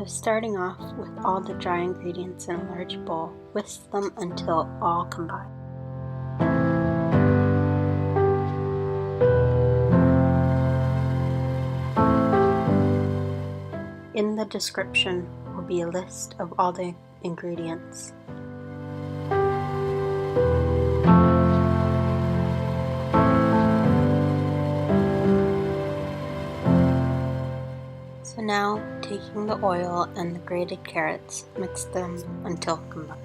So starting off with all the dry ingredients in a large bowl, whisk them until all combine. In the description will be a list of all the ingredients. So now, taking the oil and the grated carrots, mix them until combined.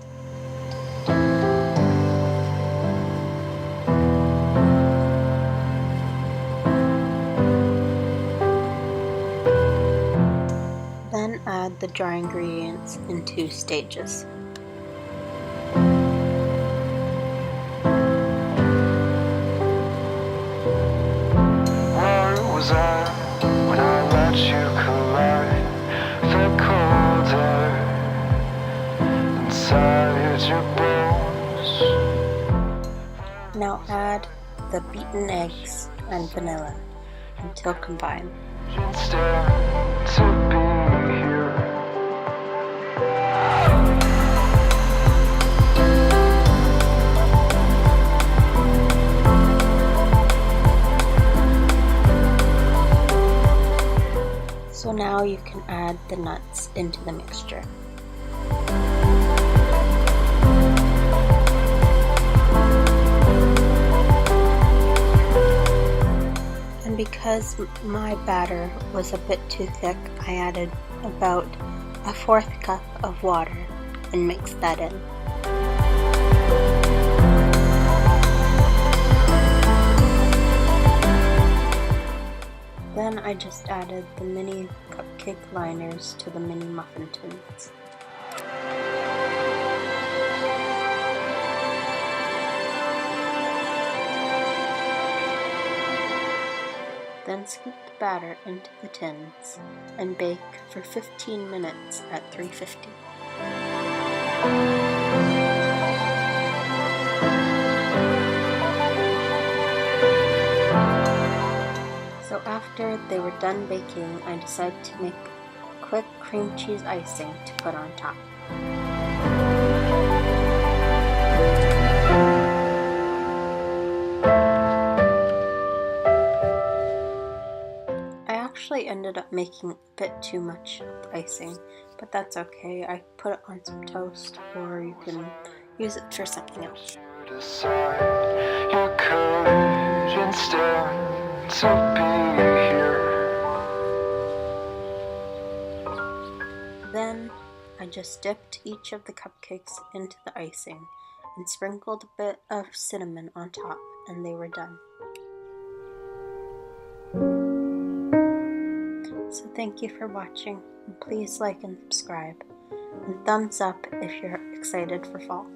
Then add the dry ingredients in 2 stages. Where was I when I let you collide? The cold air inside your bones. Now add the beaten eggs and vanilla until combined. Instead to be here. So now you can add the nuts into the mixture. And because my batter was a bit too thick, I added about a 1/4 cup of water and mixed that in. Then I just added the mini cupcake liners to the mini muffin tins. Then scoop the batter into the tins and bake for 15 minutes at 350. So after they were done baking, I decided to make quick cream cheese icing to put on top. I actually ended up making a bit too much icing, but that's okay. I put it on some toast, or you can use it for something else. Your courage instead to be here. Then I just dipped each of the cupcakes into the icing and sprinkled a bit of cinnamon on top, and they were done. So thank you for watching, and please like and subscribe, and thumbs up if you're excited for fall.